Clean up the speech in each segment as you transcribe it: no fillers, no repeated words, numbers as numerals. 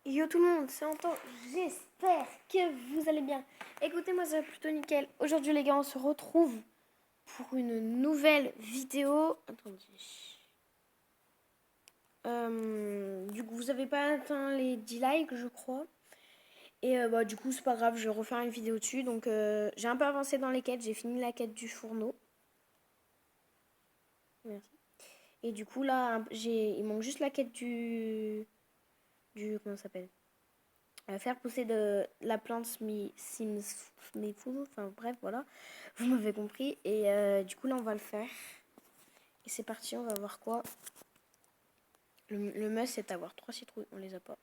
Yo tout le monde, c'est Antoine, j'espère que vous allez bien. Écoutez, moi ça va plutôt nickel. Aujourd'hui les gars, on se retrouve pour une nouvelle vidéo. Attendez. Du coup, vous avez pas atteint les 10 likes, je crois. Et du coup, c'est pas grave, je vais refaire une vidéo dessus. Donc j'ai un peu avancé dans les quêtes, j'ai fini la quête du fourneau. Merci. Et du coup là, il manque juste la quête du comment ça s'appelle, faire pousser de la plante Smithful, enfin bref, voilà, vous m'avez compris. Et du coup, là, on va le faire. Et c'est parti, on va voir quoi. Le must, c'est d'avoir 3 citrouilles, on les a pas.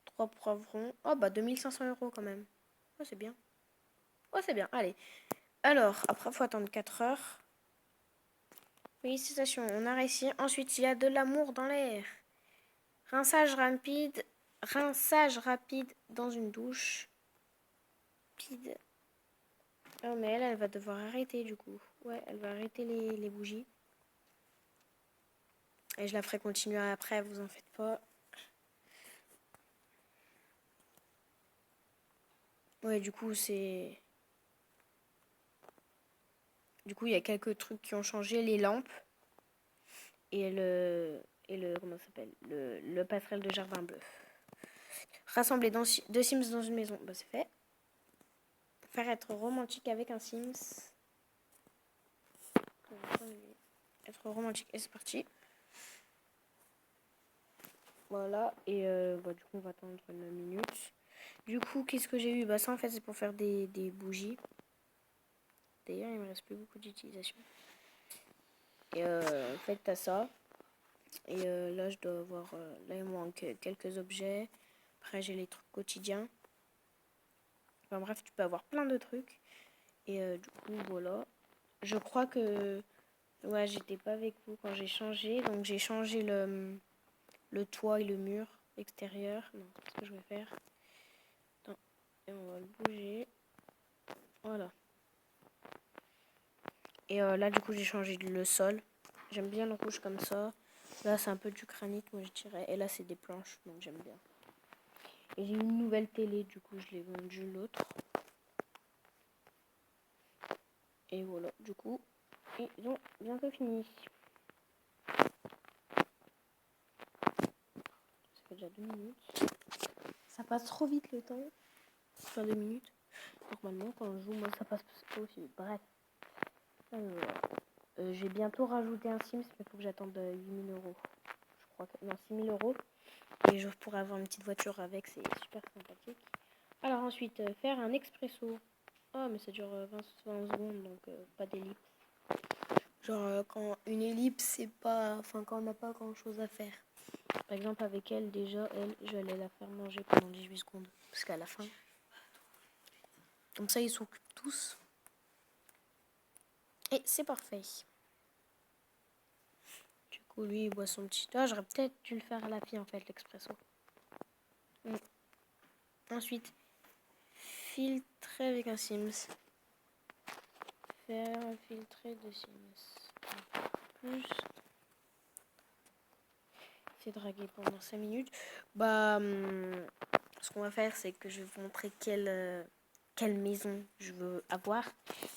3 poivrons. Oh, bah 2500 € quand même. Oh, c'est bien. Oh, c'est bien, allez. Alors, après, il faut attendre 4 heures. Félicitations, on a réussi. Ensuite, il y a de l'amour dans l'air. Rinçage rapide. Rinçage rapide dans une douche. Pide. Oh, mais elle va devoir arrêter du coup. Ouais, elle va arrêter les bougies. Et je la ferai continuer après, vous en faites pas. Ouais, du coup, c'est... Du coup, il y a quelques trucs qui ont changé. Les lampes et le comment ça s'appelle, le passerelle de jardin bleu. Rassembler deux Sims dans une maison. Bah, c'est fait. Faire être romantique avec un Sims. Être romantique. Et c'est parti. Voilà. Et du coup, on va attendre une minute. Du coup, qu'est-ce que j'ai eu? Bah, ça, en fait, c'est pour faire des bougies. D'ailleurs, il me reste plus beaucoup d'utilisation. Et en fait, t'as ça. Et là, je dois avoir... là, il me manque quelques objets. Après, j'ai les trucs quotidiens. Enfin bref, tu peux avoir plein de trucs. Et du coup, voilà. Je crois que... Ouais, j'étais pas avec vous quand j'ai changé. Donc, j'ai changé le toit et le mur extérieur. Non, c'est ce que je vais faire. Attends. Et on va le bouger. Voilà. Et là, du coup, j'ai changé le sol. J'aime bien le rouge comme ça. Là, c'est un peu du granit, moi, je dirais. Et là, c'est des planches, donc j'aime bien. Et j'ai une nouvelle télé, du coup, je l'ai vendue l'autre. Et voilà, du coup, ils ont bientôt fini. Ça fait déjà 2 minutes. Ça passe trop vite le temps. Enfin, 2 minutes. Normalement, quand je joue, moi, ça passe pas aussi vite. Bref. J'ai bientôt rajouté un Sims, mais il faut que j'attende 8000 €. Je crois que... Non, 6000 €. Et je pourrais avoir une petite voiture avec, c'est super sympathique. Alors ensuite, faire un expresso. Oh, mais ça dure 20 secondes, donc pas d'ellipse. Genre, quand une ellipse, c'est pas... Enfin, quand on n'a pas grand-chose à faire. Par exemple, avec elle, déjà, je vais aller la faire manger pendant 18 secondes. Parce qu'à la fin... Comme ça, ils s'occupent tous. Et c'est parfait. Du coup, lui, il boit son petit... Ah, j'aurais peut-être dû le faire à la fille, en fait, l'expresso. Ensuite, filtrer avec un Sims. Faire un filtré de Sims. Plus... C'est draguer pendant 5 minutes. Bah, ce qu'on va faire, c'est que je vais vous montrer quelle maison je veux avoir.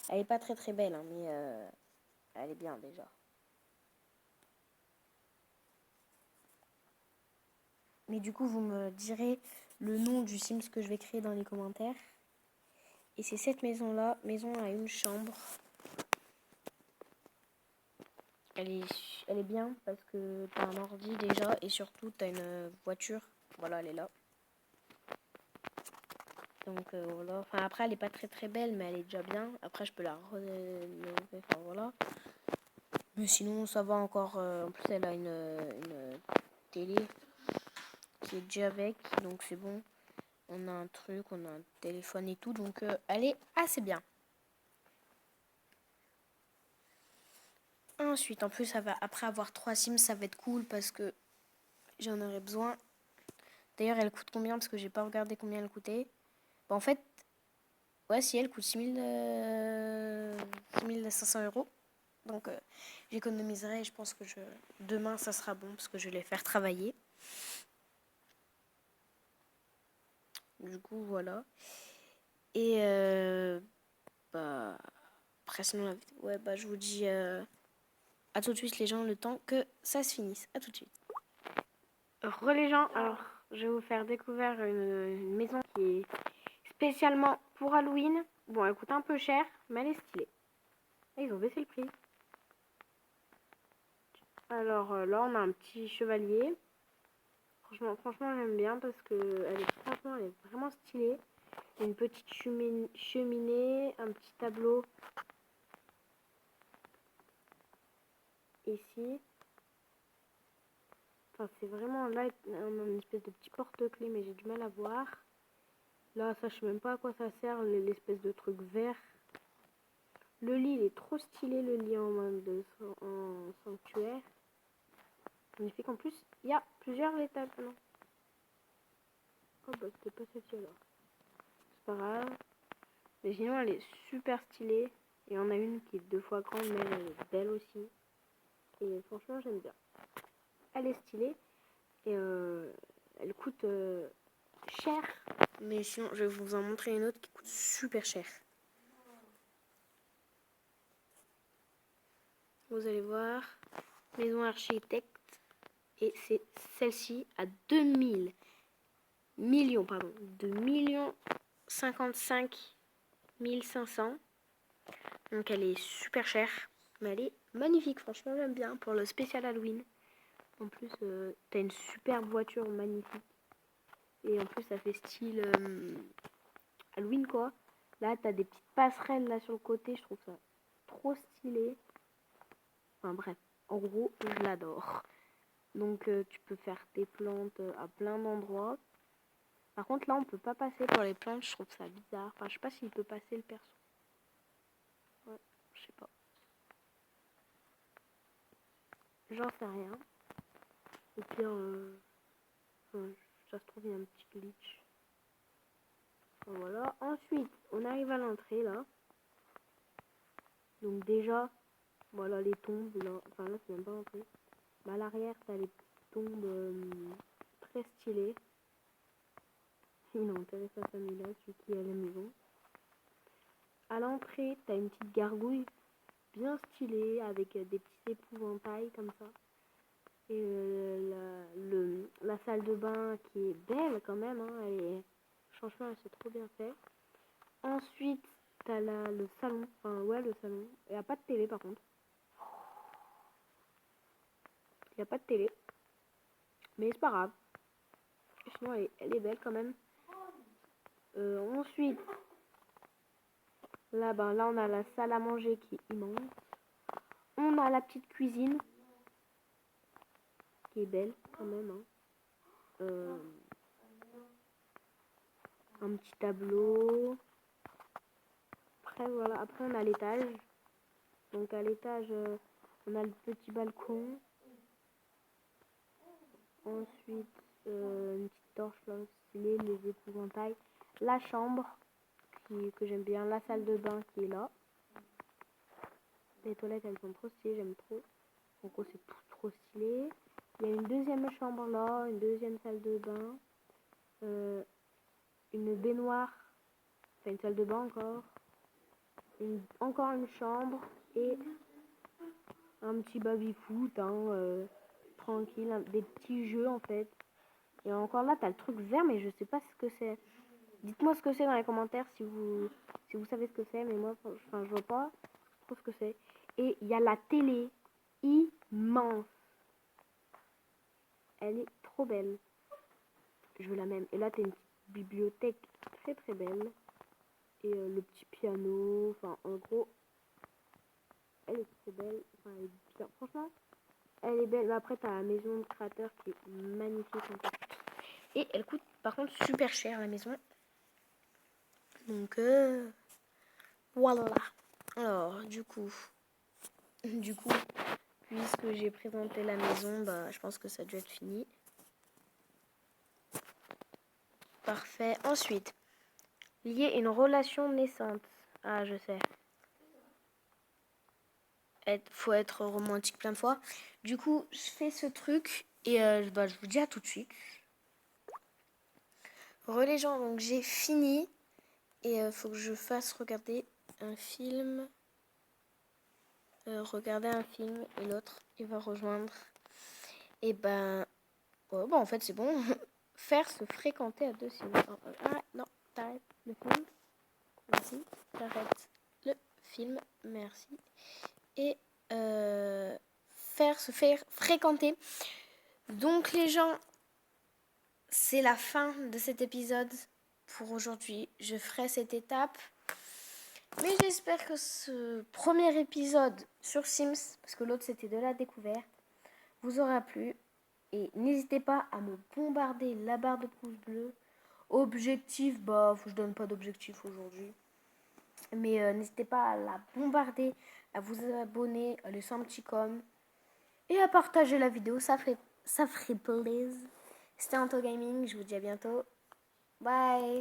Elle est pas très très belle, hein, mais elle est bien déjà. Mais du coup, vous me direz le nom du Sims que je vais créer dans les commentaires. Et c'est cette maison-là. Maison à une chambre. Elle est bien parce que t'as un ordi déjà et surtout t'as une voiture. Voilà, elle est là. Donc voilà. Enfin, après, elle est pas très très belle, mais elle est déjà bien. Après, je peux la relever. Enfin voilà. Mais sinon, ça va encore. En plus, elle a une télé qui est déjà avec. Donc c'est bon. On a un truc, on a un téléphone et tout. Donc elle est assez bien. Ensuite, en plus, ça va, après avoir 3 Sims, ça va être cool parce que j'en aurai besoin. D'ailleurs, elle coûte combien? Parce que j'ai pas regardé combien elle coûtait. Bah, en fait, ouais, si elle coûte 6500 €. Donc, j'économiserai et je pense que demain, ça sera bon parce que je vais les faire travailler. Du coup, voilà. Et bah, après, sinon, ouais, bah, je vous dis à tout de suite, les gens, le temps que ça se finisse. À tout de suite. Les gens, alors, je vais vous faire découvrir une maison qui est spécialement pour Halloween. Bon, elle coûte un peu cher, mais elle est stylée. Et ils ont baissé le prix. Alors là, on a un petit chevalier. Franchement, j'aime bien parce que elle est vraiment stylée. Une petite cheminée, un petit tableau ici. Enfin, c'est vraiment là une espèce de petit porte-clés, mais j'ai du mal à voir. Là, ça, je sais même pas à quoi ça sert, l'espèce de truc vert. Le lit, il est trop stylé, le lit en sanctuaire. Magnifique. En plus, il y a plusieurs étapes. Non. Oh, bah, c'était pas celle-ci alors. C'est pas grave. Mais sinon, elle est super stylée. Et on a une qui est 2 fois grande, mais elle est belle aussi. Et franchement, j'aime bien. Elle est stylée. Et elle coûte cher. Mais sinon, je vais vous en montrer une autre qui coûte super cher. Vous allez voir. Maison architecte. Et c'est celle-ci à 2 millions, pardon. 2 500 500. Donc elle est super chère. Mais elle est magnifique. Franchement, j'aime bien pour le spécial Halloween. En plus, t'as une superbe voiture magnifique. Et en plus, ça fait style Halloween, quoi. Là, t'as des petites passerelles là sur le côté. Je trouve ça trop stylé. Enfin bref, en gros, je l'adore. Donc, tu peux faire tes plantes à plein d'endroits. Par contre, là, on peut pas passer pour les plantes. Je trouve ça bizarre. Enfin, je sais pas s'il peut passer le perso. Ouais, je sais pas. J'en sais rien. Au pire, ça se trouve, il y a un petit glitch. Voilà. Ensuite, on arrive à l'entrée, là. Donc déjà, voilà les tombes, là. Enfin là, c'est même pas l'entrée. Mais à l'arrière, t'as les tombes très stylées. Il a enterré sa famille là, celui qui est à la maison. À l'entrée, t'as une petite gargouille bien stylée, avec des petits épouvantails comme ça. Et la salle de bain qui est belle quand même, hein, franchement, elle s'est trop bien fait. Ensuite, t'as le salon, enfin ouais, le salon. Il n'y a pas de télé par contre. Il n'y a pas de télé. Mais c'est pas grave. Sinon, elle est belle quand même. Ensuite, là, là, on a la salle à manger qui est immense. On a la petite cuisine qui est belle quand même. Hein. Un petit tableau. Après, voilà. Après, on a l'étage. Donc, à l'étage, on a le petit balcon. Ensuite, une petite torche là, stylée, les épouvantails. La chambre que j'aime bien. La salle de bain qui est là. Les toilettes, elles sont trop stylées, j'aime trop. En gros, c'est trop stylé. Il y a une deuxième chambre là, une deuxième salle de bain. Une baignoire. Enfin, une salle de bain encore. Encore une chambre. Et un petit baby-foot, tranquille. Des petits jeux en fait. Et encore là, t'as le truc vert, mais je sais pas ce que c'est. Dites-moi ce que c'est dans les commentaires si vous savez ce que c'est. Mais moi, enfin, je vois pas trop ce que c'est. Et il y a la télé immense. Elle est trop belle. Je veux la même. Et là, t'as une petite bibliothèque très très belle. Et le petit piano. Enfin, en gros, elle est trop belle. Enfin, elle est bien. Franchement, elle est belle. Mais après, t'as la maison de créateur qui est magnifique en fait. Et elle coûte par contre super cher la maison. Donc, voilà. Alors, du coup, puisque j'ai présenté la maison, bah, je pense que ça a dû être fini. Parfait. Ensuite, lier une relation naissante. Ah, je sais. Faut être romantique plein de fois. Du coup, je fais ce truc et bah, je vous dis à tout de suite. Les gens, donc j'ai fini. Et faut que je fasse regarder un film. Regarder un film et l'autre, il va rejoindre. Et ben, ouais, en fait, c'est bon. Faire se fréquenter à deux sinon. Non, t'arrêtes le film. Merci. T'arrêtes le film. Merci. Et faire se faire fréquenter. Donc les gens, c'est la fin de cet épisode pour aujourd'hui. Je ferai cette étape. Mais j'espère que ce premier épisode sur Sims, parce que l'autre c'était de la découverte, vous aura plu. Et n'hésitez pas à me bombarder la barre de pouces bleus. Objectif, je donne pas d'objectif aujourd'hui. Mais n'hésitez pas à la bombarder, à vous abonner, à laisser un petit com. Et à partager la vidéo, ça ferait plaisir. C'était Anto Gaming, je vous dis à bientôt. Bye.